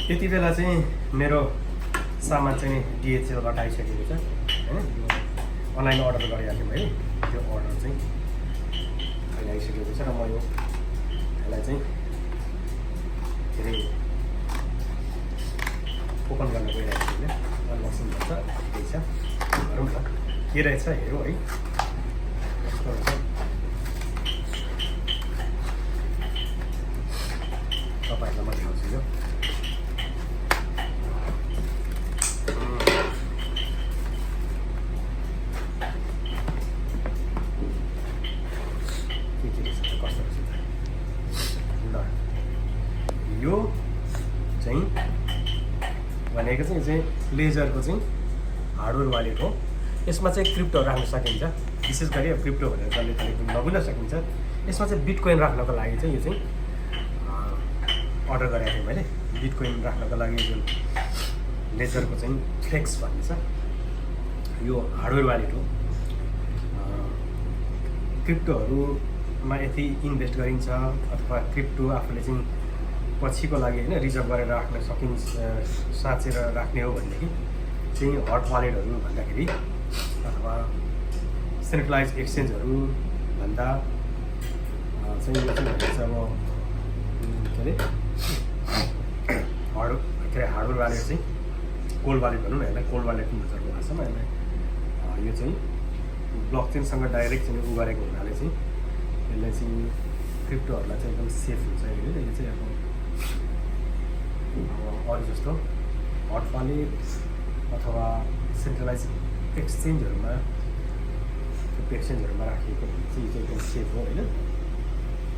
यति बेला चाहिँ मेरो सामान चाहिँ डिएचएलबाट आइसकेको छ होइन। अनलाइन अर्डर गरिहालेँ मैले, त्यो अर्डर चाहिँ अहिले आइसकेको छ र म यसलाई चाहिँ के अरे ओपन गर्न गइरहेको छु होइन। अनबक्सिङ भन्छ त्यही छ, गरौँ न के रहेछ हेरौँ है। कस्तो रहेछ तपाईँहरूलाई म देखाउँछु यो। यो चाहिँ भनेको चाहिँ लेजरको चाहिँ हार्डवेयर वालेट हो। यसमा चाहिँ क्रिप्टोहरू राख्न सकिन्छ, विशेष गरी अब क्रिप्टो भनेर जसले पनि नबुझ्न सकिन्छ। यसमा चाहिँ बिटकोइन राख्नको लागि चाहिँ यो चाहिँ अर्डर गरेको थिएँ मैले। बिटकोइन राख्नको लागि जुन लेजरको चाहिँ फ्लेक्स भन्ने छ, यो हार्डवेयर वालेट हो। क्रिप्टोहरूमा यति इन्भेस्ट गरिन्छ अथवा क्रिप्टो आफूले चाहिँ पछिको लागि होइन रिजर्भ गरेर राख्न सकिन्छ, साँचेर राख्ने हो भनेदेखि चाहिँ हट वालेटहरू भन्दाखेरि अथवा सेन्ट्रलाइज एक्सचेन्जहरू भन्दा चाहिँ यो चाहिँ भनिन्छ अब के अरे हार्डवेयर वालेट चाहिँ कोल्ड वालेट भनौँ न यसलाई, कोल्ड वालेट भन्छको भाषामा यसलाई। यो चाहिँ ब्लकचेनसँग डाइरेक्ट चाहिँ उ गरेको हुनाले चाहिँ यसलाई चाहिँ क्रिप्टोहरूलाई चाहिँ एकदम सेफ हुन्छ होइन। यो चाहिँ अब अरू जस्तो हट वालेट अथवा सेन्ट्रलाइज एक्सचेन्जहरूमा राखिएको चाहिँ एकदम सेफ हो होइन।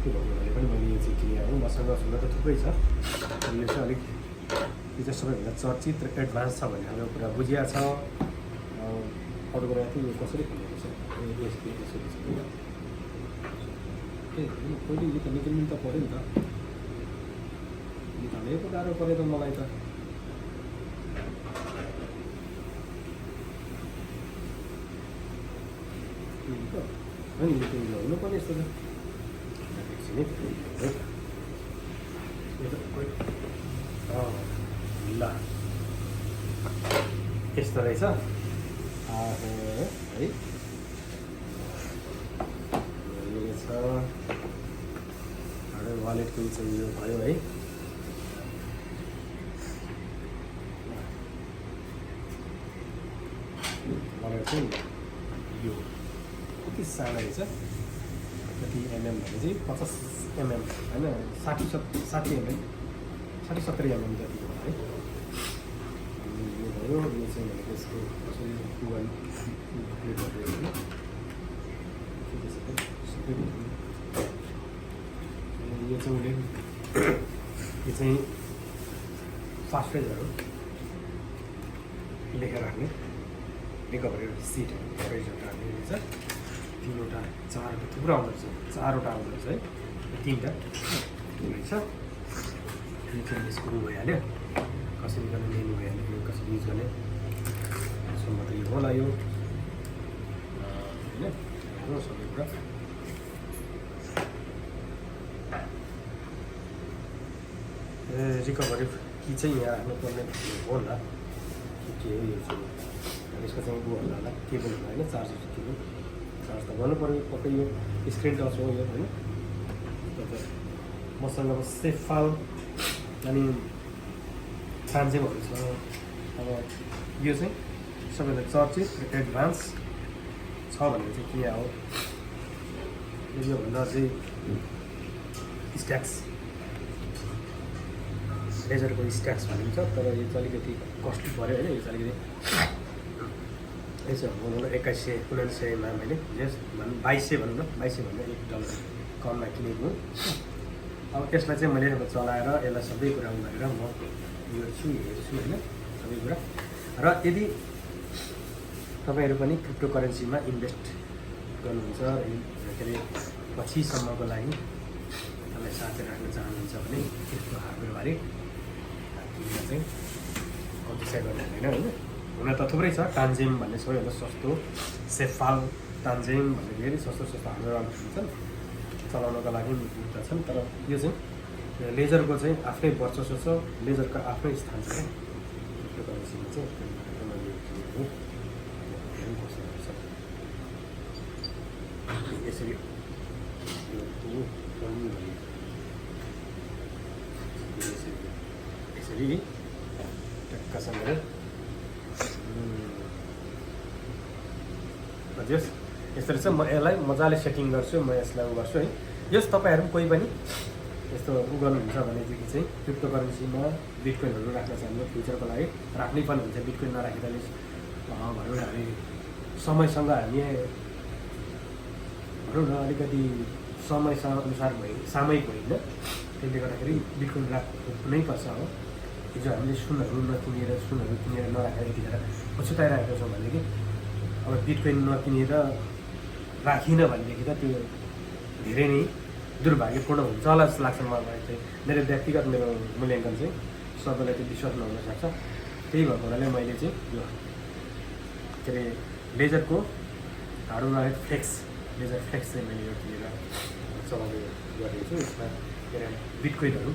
त्यो भन्नु भने पनि मैले यो चाहिँ किने हो। मसँग छुन त थुप्रै छ, यो चाहिँ अलिक यो चाहिँ सबैभन्दा चर्चित र एडभान्स छ भन्ने हाम्रो कुरा बुझिया छ। अर्डर गरेको थिएँ, यो कसरी खोलेको छ यसरी छ ए पहिले यो त निकाल्नु त पऱ्यो नि त, निकाल्नै पो गाह्रो पऱ्यो त मलाई त। होइन यो त हुनुपर्ने यस्तो ल यस्तो रहेछ है। यो छ हार्डवेयर वालेटको चाहिँ यो भयो है। वालेट चाहिँ यो कति सानो रहेछ, कति एमएम भने चाहिँ 50 एमएम होइन, 60-70 एमएम 60-70 एमएम जतिको है। यो भयो, यो चाहिँ भनेको यसको चाहिँ यो चाहिँ यो चाहिँ फास्टवेजहरू लेखेर राख्ने रिकभरी सिटहरू रेजहरू राख्ने रहेछ। 3वटा 4वटा थुप्रो आउँदो रहेछ, 4वटा आउँदो रहेछ है, 3टा रहेछ। यो चाहिँ यसको उ भइहाल्यो, कसरी गर्ने मेनु भइहाल्यो, यो कसरी युज गर्ने यसो मात्रै होला यो होइन सबै कुरा। रिकभरी कि चाहिँ यहाँ राख्नुपर्ने हो नि के हो यो चाहिँ। यसको चाहिँ उ होला केबल होला होइन, चार्जर केबल चार्ज त गर्नु पऱ्यो पक्कै। यो स्क्रिन टच हो यो होइन। मसँग अब सेफाल अनि ट्रान्जेमहरू छ। अब यो चाहिँ सबैभन्दा चर्चित र एडभान्स छ भनेर चाहिँ के हो, योभन्दा चाहिँ स्ट्याक्स लेजरको स्ट्याक्स भनिन्छ, तर यो चाहिँ अलिकति कस्टली पऱ्यो होइन। यो चाहिँ अलिकति यसो भनौँ न 2100-1900मा मैले जस 2200 भनौँ न, 2200 भन्दा $1 कममा किनेको। अब यसलाई चाहिँ मैले अब चलाएर यसलाई सबै कुरा गरेर म हेर्छु होइन सबै कुरा। र यदि तपाईँहरू पनि क्रिप्टो करेन्सीमा इन्भेस्ट गर्नुहुन्छ के अरे पछिसम्मको लागि तपाईँलाई साथै राख्न चाहनुहुन्छ भने क्रिप्टो हार्डवेयर बारे चाहिँ कम्पिसाइ गर्नु हुँदैन होइन। हुन त थुप्रै छ, टान्जेम भन्ने सबैभन्दा सस्तो, सेफाल टान्जेम भन्ने धेरै सस्तो हार्डवेयर हुन्छन्, चलाउनको लागि छन्। तर यो चाहिँ लेजरको चाहिँ आफ्नै वर्चस्व छ, लेजरको आफ्नै स्थान छ क्या क्रिप्टोकरेन्सीमा चाहिँ। मैले किनेको हेरौँ कस्तो हुन्छ। यसरी यसरी टक्कसँग हजुर यसरी चाहिँ म यसलाई मजाले सेटिङ गर्छु, म यसलाई उ गर्छु है। यस तपाईँहरू पनि कोही पनि यस्तो उ गर्नुहुन्छ भनेदेखि चाहिँ क्रिप्टोकरेन्सीमा बिटकोइनहरू राख्न चाहनु फ्युचरको लागि राख्नै पर्ने हुन्छ। बिटकोइन नराखेर भनौँ न हामी समयसँग हामी भनौँ न अलिकति समयसँग अनुसार सामयिक होइन, त्यसले गर्दाखेरि बिटकोइन राख्नै पर्छ हो। हिजो हामीले सुनहरू किनेर नराखेर यतिखेर पछुताइरहेको छौँ भनेदेखि अब बिटकोइन नकिनेर राखिनँ भनेदेखि त त्यो धेरै नै दुर्भाग्यपूर्ण हुन्छ होला जस्तो लाग्छ मलाई चाहिँ। मेरो व्यक्तिगत मूल्याङ्कन चाहिँ सबैलाई त्यो विश्वास नहुन सक्छ। त्यही भएको हुनाले मैले चाहिँ यो के अरे लेजरको हार्ड वायर लेजर फ्लेक्स चाहिँ मैले यो किनेर चलाउने गरेको छु। यसमा के अरे बिटकोइनहरू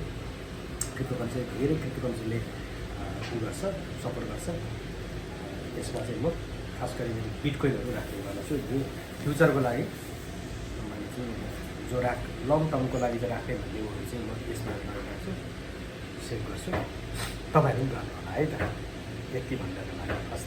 क्रिप्टोकरेन्सी धेरै क्रिप्टोकरेन्सीले उ गर्छ, सपोर्ट गर्छ। यसमा चाहिँ म खास गरी बिटकोइनहरू राख्ने गर्छु। यो फ्युचरको लागि मैले चाहिँ जो लङ टर्मको लागि चाहिँ राखेँ भन्ने उहरू चाहिँ म यसमा राख्छु, सेभ गर्छु। तपाईँहरू पनि गर्नु होला है त, यति भन्नको लागि हस्।